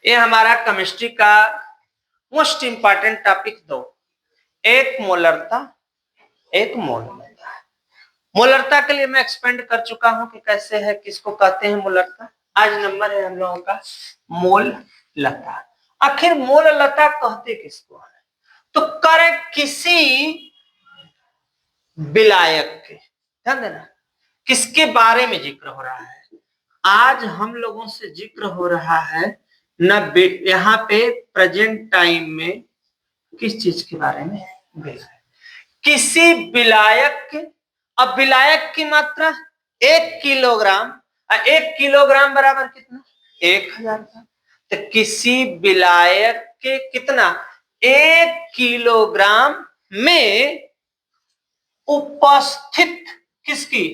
ये हमारा केमिस्ट्री का मोस्ट इंपॉर्टेंट टॉपिक दो, एक मोलरता, एक मोलरता। मोलरता के लिए मैं एक्सपेंड कर चुका हूं कि कैसे है, किसको कहते हैं मोलरता। आज नंबर है हम लोगों का मोल लता। आखिर मोल लता कहते किसको है? तो करे किसी विलायक के, ध्यान देना किसके बारे में जिक्र हो रहा है। आज हम लोगों से जिक्र हो रहा है न यहाँ पे प्रेजेंट टाइम में किस चीज के बारे में, किसी विलायक के। अब विलायक की मात्रा 1 किलोग्राम, 1 किलोग्राम बराबर कितना, 1000 ग्राम। तो किसी विलायक के कितना, 1 किलोग्राम में उपस्थित किसकी,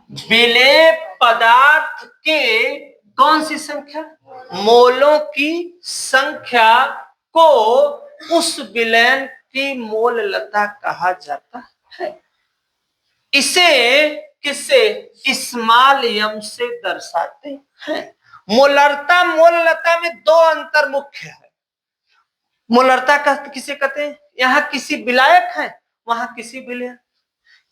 विलेय पदार्थ के कौन सी संख्या, मोलों की संख्या को उस विलयन की मोल लता कहा जाता है। इसे किससे, स्मॉल एम से दर्शाते हैं। मोलरता मोल लता में दो अंतर मुख्य है। मोलरता का किसे कहते हैं, यहाँ किसी विलायक है, वहां किसी विलयन।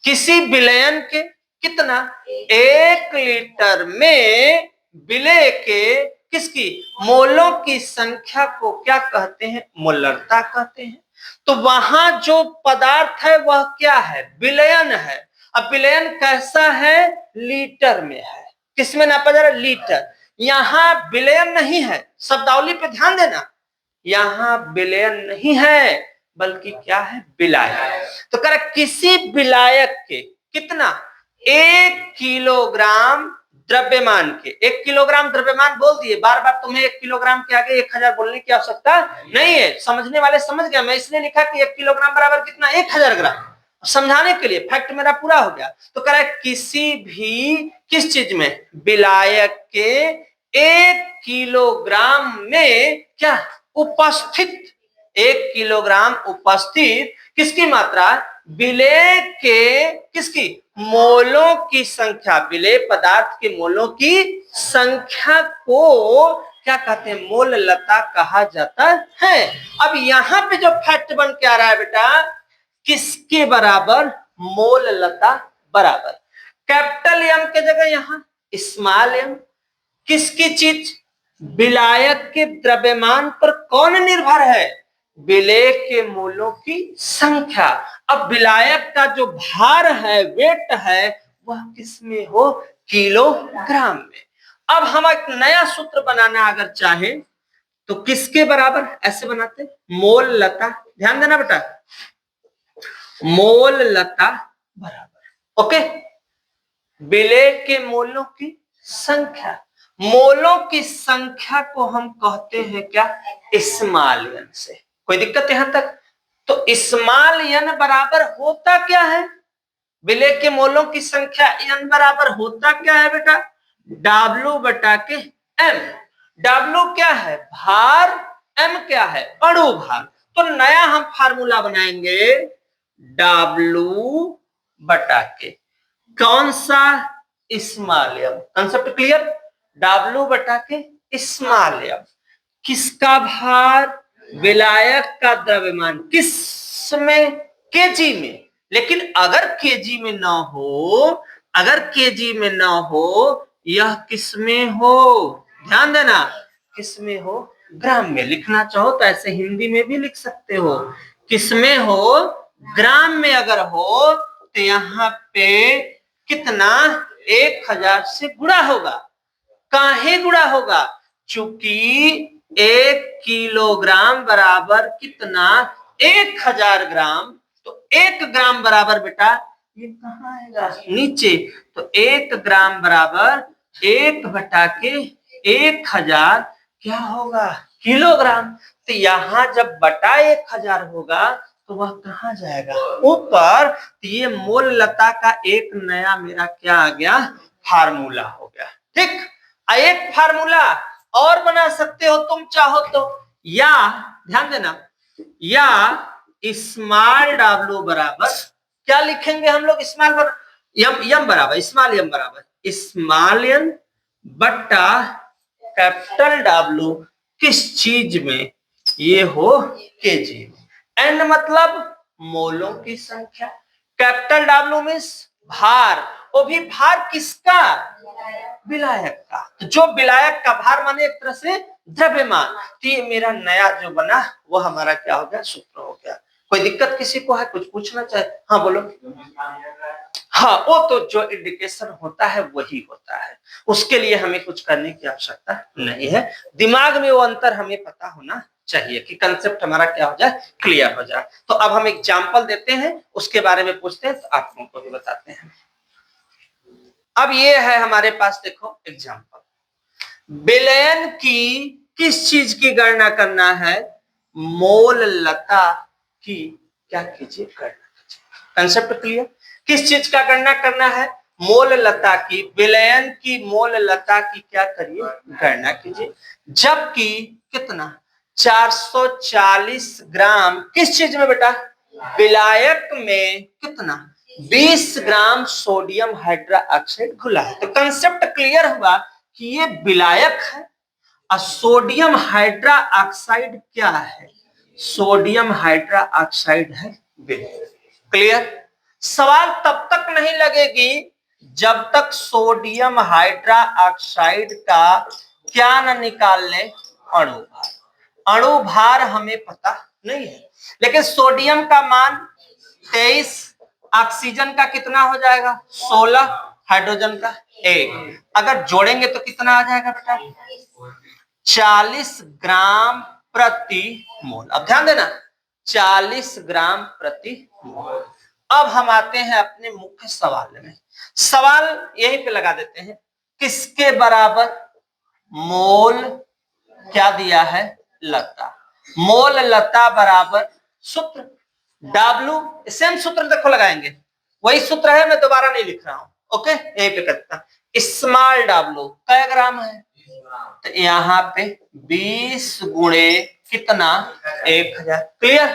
किसी विलयन के कितना, 1 लीटर में विलेय के किसकी मोलों की संख्या को क्या कहते हैं, मोलरता कहते हैं। तो वहां जो पदार्थ है वह क्या है, विलयन है। अब विलयन कैसा है, लीटर में है। किसमें नापा जा रहा है, लीटर। यहाँ विलयन नहीं है, शब्दावली पे ध्यान देना, यहाँ विलयन नहीं है बल्कि क्या है, विलायक। तो कह रहा किसी विलायक के कितना, 1 किलोग्राम द्रव्यमान के। 1 किलोग्राम द्रव्यमान बोल दिए, बार बार तुम्हें 1 किलोग्राम के आगे 1000 बोलने की आवश्यकता नहीं है। समझने वाले समझ गया, मैं इसलिए लिखा कि 1 किलोग्राम बराबर कितना, 1000 ग्राम, समझाने के लिए। फैक्ट मेरा पूरा हो गया। तो कह रहा है किसी भी किस चीज में, विलायक के 1 किलोग्राम में क्या उपस्थित, 1 किलोग्राम उपस्थित किसकी मात्रा, विलेय के किसकी मोलों की संख्या, विलेय पदार्थ के मोलों की संख्या को क्या कहते हैं, मोल लता कहा जाता है। अब यहाँ पे जो फैक्ट बन के आ रहा है बेटा, किसके बराबर, मोल लता बराबर कैपिटल एम के जगह यहाँ स्मॉल एम। किसकी चीज, विलायक के द्रव्यमान पर कौन निर्भर है, विलेय के मोलों की संख्या। अब विलायक का जो भार है, वेट है, वह किसमें हो, किलोग्राम में। अब हम एक नया सूत्र बनाना अगर चाहे तो किसके बराबर, ऐसे बनाते, मोल लता। ध्यान देना बेटा, मोल लता बराबर, ओके, विलेय के मोलों की संख्या। मोलों की संख्या को हम कहते हैं क्या, स्मॉल एन से। कोई दिक्कत यहां तक? तो स्मॉल एन बराबर होता क्या है, विलेय के मोलों की संख्या एन बराबर होता क्या है बेटा, W बटा के M। W क्या है, भार, M क्या है, अणु भार। तो नया हम फार्मूला बनाएंगे, W बटा के कौन सा, small M. Concept clear, W बटा के स्मॉल एम। किसका भार, विलायक का द्रव्यमान, किस में, केजी में। लेकिन अगर केजी में ना हो, अगर केजी में ना हो, यह किस में हो, ध्यान देना, किस में हो, ग्राम में। लिखना चाहो तो ऐसे हिंदी में भी लिख सकते हो, किस में हो, ग्राम में अगर हो तो यहाँ पे कितना, 1000 से गुणा होगा। काहे गुणा होगा, चूंकि 1 किलोग्राम बराबर कितना, 1000 ग्राम। तो 1 ग्राम बराबर बेटा, ये कहाँ आएगा, नीचे। तो 1 ग्राम बराबर 1 बटा के 1000 क्या होगा, किलोग्राम। तो यहाँ जब बटा 1000 होगा तो वह कहाँ जाएगा, ऊपर। तो ये मोल लता का एक नया मेरा क्या आ गया, फार्मूला हो गया। ठीक, एक फार्मूला और बना सकते हो तुम चाहो तो, या ध्यान देना, या स्मॉल W बराबर क्या लिखेंगे हम लोग, स्मॉल यम बराबर, स्मॉल यम बराबर स्मॉल एन बट्टा कैपिटल W। किस चीज में, ये हो केजी में। एन मतलब मोलों की संख्या, कैपिटल डब्ल्यू मीन्स भार, वो भी भार किसका, विलायक का। तो जो विलायक का भार माने एक तरह से द्रव्यमान। तो ये मेरा नया जो बना वो हमारा क्या हो गया, सूत्र हो गया। कोई दिक्कत किसी को है, कुछ पूछना चाहे? हाँ बोलो। हाँ, वो तो जो इंडिकेशन होता है वही होता है, उसके लिए हमें कुछ करने की आवश्यकता नहीं है। दिमाग में वो अंतर हमें पता होना चाहिए कि कंसेप्ट हमारा क्या हो जाए, क्लियर हो जाए। तो अब हम एग्जाम्पल देते हैं, उसके बारे में पूछते हैं, तो आप लोगों को भी बताते हैं। अब ये है हमारे पास, देखो एग्जाम्पल, विलयन की किस चीज की गणना करना है, मोल लता की क्या कीजिए, गणना कीजिए। Concept clear? किस चीज का गणना करना है, मोल लता की, विलयन की मोल लता की क्या करिए, गणना कीजिए। जबकि कितना, 440 ग्राम किस चीज में बेटा, विलायक में कितना, 20 ग्राम सोडियम हाइड्रोक्साइड घुला है। तो कंसेप्ट क्लियर हुआ कि ये विलायक है और सोडियम हाइड्रोक्साइड क्या है, सोडियम हाइड्रोक्साइड है विलायक। क्लियर? सवाल तब तक नहीं लगेगी जब तक सोडियम हाइड्रोक्साइड का क्या न निकाल ले, अणु भार। अणु भार हमें पता नहीं है, लेकिन सोडियम का मान 23, ऑक्सीजन का कितना हो जाएगा 16, हाइड्रोजन का 1, अगर जोड़ेंगे तो कितना आ जाएगा बेटा, 40 ग्राम प्रति मोल। अब ध्यान देना, 40 ग्राम प्रति मोल। अब हम आते हैं अपने मुख्य सवाल में। सवाल यहीं पे लगा देते हैं, किसके बराबर, मोल क्या दिया है, लता। मोल लता बराबर सूत्र W, सेम सूत्र देखो लगाएंगे, वही सूत्र है, मैं दोबारा नहीं लिख रहा हूं। ओके, यहीं पे करता, स्मॉल W क्या ग्राम है, तो यहाँ पे 20 गुणे कितना, 1000। क्लियर?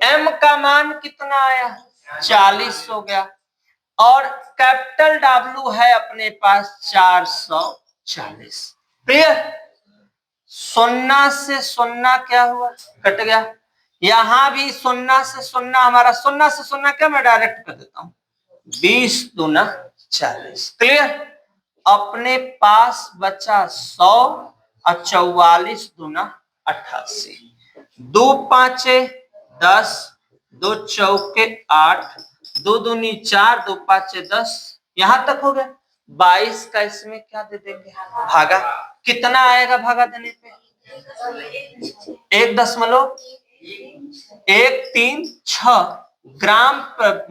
M का मान कितना आया, 40 हो गया, और कैपिटल W है अपने पास 440। क्लियर? सुन्ना से सुन्ना क्या हुआ, कट गया। यहां भी सुन्ना से सुन्ना, हमारा सुन्ना से सुन्ना क्या, मैं डायरेक्ट कर देता हूं, 20 दूना 40। क्लियर? अपने पास बचा 100 और 44 दूना 88, 2 पांचे 10, 2 चौके 8, 2 दूनी 4, 2 पांचे 10, यहां तक हो गया। 22 का इसमें क्या दे देंगे, भागा। कितना आएगा भागा देने पे, 1.136 ग्राम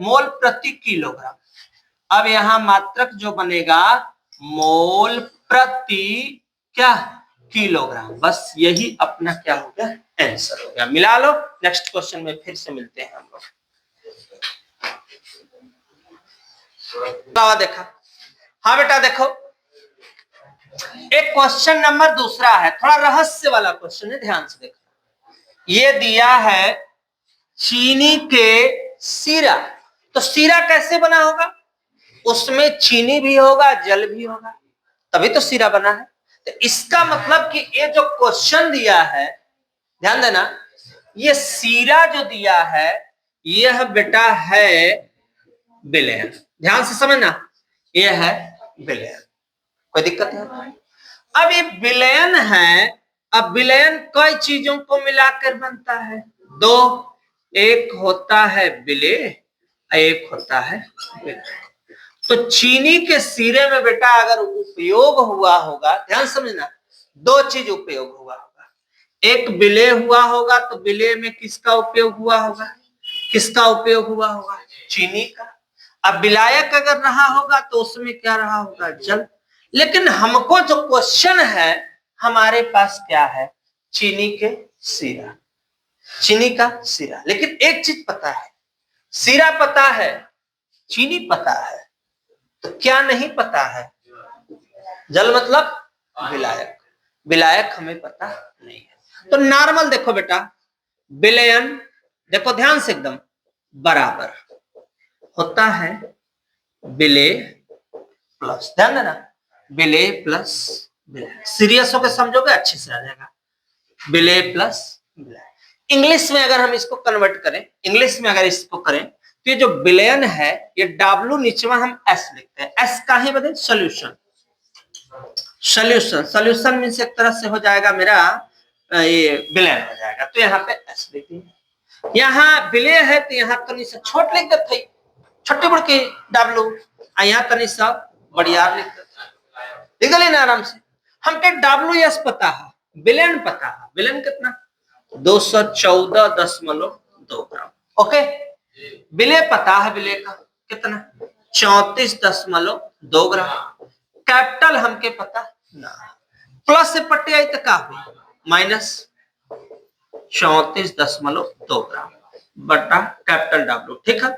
मोल प्रति किलोग्राम। अब यहां मात्रक जो बनेगा, मोल प्रति क्या, किलोग्राम। बस यही अपना क्या हो गया, आंसर हो गया। मिला लो, नेक्स्ट क्वेश्चन में फिर से मिलते हैं हम लोग। देखा? हाँ बेटा देखो, एक क्वेश्चन नंबर दूसरा है, थोड़ा रहस्य वाला क्वेश्चन है, ध्यान से देखो। ये दिया है चीनी के सीरा, तो सीरा कैसे बना होगा, उसमें चीनी भी होगा, जल भी होगा, तभी तो सीरा बना है। तो इसका मतलब कि ये जो क्वेश्चन दिया है, ध्यान देना, ये सीरा जो दिया है यह बेटा है विलयन। ध्यान से समझना, यह है विलयन, कोई दिक्कत नहीं। अब ये विलयन है, अब विलयन कई चीजों को मिलाकर बनता है, दो, एक होता है विलेय, एक होता है विलय। तो चीनी के सीरे में बेटा अगर उपयोग हुआ होगा, ध्यान समझना, दो चीज उपयोग हुआ होगा, एक विलेय हुआ होगा, तो विलेय में किसका उपयोग हुआ होगा, किसका उपयोग हुआ होगा, चीनी का। अब विलायक अगर रहा होगा तो उसमें क्या रहा होगा, जल। लेकिन हमको जो क्वेश्चन है, हमारे पास क्या है, चीनी के सीरा, चीनी का सीरा। लेकिन एक चीज पता है, सीरा पता है, चीनी पता है, तो क्या नहीं पता है, जल मतलब विलायक। विलायक हमें पता नहीं है। तो नॉर्मल देखो बेटा, विलयन देखो ध्यान से एकदम, बराबर होता है विलेय प्लस, ध्यान देना, विलेय प्लस विलय। सीरियस होकर समझोगे अच्छे से आ जाएगा। विलेय प्लस विलय। इंग्लिश में अगर हम इसको कन्वर्ट करें, इंग्लिश में अगर इसको करें तो ये जो विलयन है ये डब्ल्यू निचवा हम एस लिखते हैं। एस का ही बदले सोल्यूशन, सोल्यूशन सोल्यूशन मीन्स एक तरह से हो जाएगा मेरा ये विलयन हो जाएगा, तो यहाँ पे एस लिख दिए। यहाँ विलय है तो यहाँ तनी से छोट लिख देते, छोटे बड़ के डब्ल्यू, यहाँ तनी सा बढ़िया लिख देते, लिख ना आराम से। हमके डब्ल्यू एस पता है, विलयन पता है, विलयन कितना 214.2 ग्राम। ओके, विलय पता है, विलय का कितना 34.2 ग्राम। कैपिटल हमके पता ना, प्लस से पट्टी आई तो का हुई माइनस 34.2 ग्राम बटा कैपिटल डब्ल्यू। ठीक है,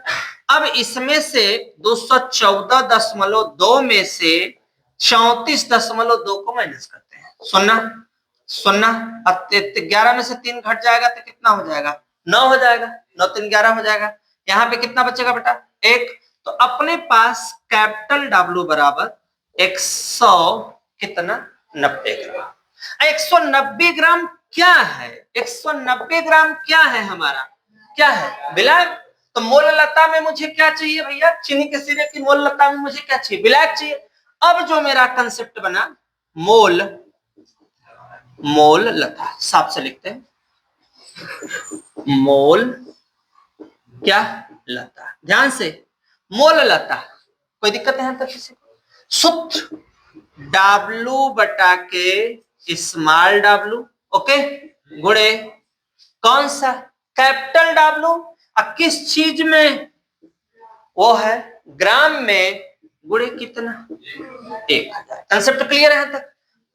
अब इसमें से 214.2 में से 34.2 को माइनस करते हैं, सुनना सुनना। अब 11 में से 3 घट जाएगा तो कितना हो जाएगा 9 हो जाएगा, 9 3 11 हो जाएगा। यहाँ पे कितना बचेगा बेटा 1। तो अपने पास कैपिटल डब्ल्यू बराबर 100 कितना 90 ग्राम। 190 ग्राम क्या है, 190 ग्राम क्या है हमारा, क्या है विलायक। तो मोल लता में मुझे क्या चाहिए भैया, चीनी के सिरे की मोल लता में मुझे क्या चाहिए, विलायक चाहिए। अब जो मेरा कंसेप्ट बना मोल, मोल लता, साफ से लिखते हैं मोल क्या लता, ध्यान से मोल लता। कोई दिक्कत है तक किसी को। सूत्र डब्लू बटा के स्मॉल डब्लू, ओके, गुणे कौन सा कैपिटल डब्लू, किस चीज में वो है ग्राम में, गुणे कितना 1000। कंसेप्ट क्लियर है तक।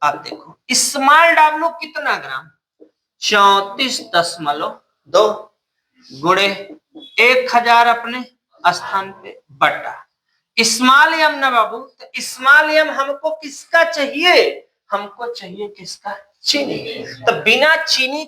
आप देखो स्मॉल डब्लू कितना ग्राम 34.2 गुणे 1000 अपने स्थान पे बटा स्मॉल एम ना बाबू। तो स्मॉल एम हमको किसका चाहिए, हमको चाहिए किसका, चीनी। तो बिना चीनी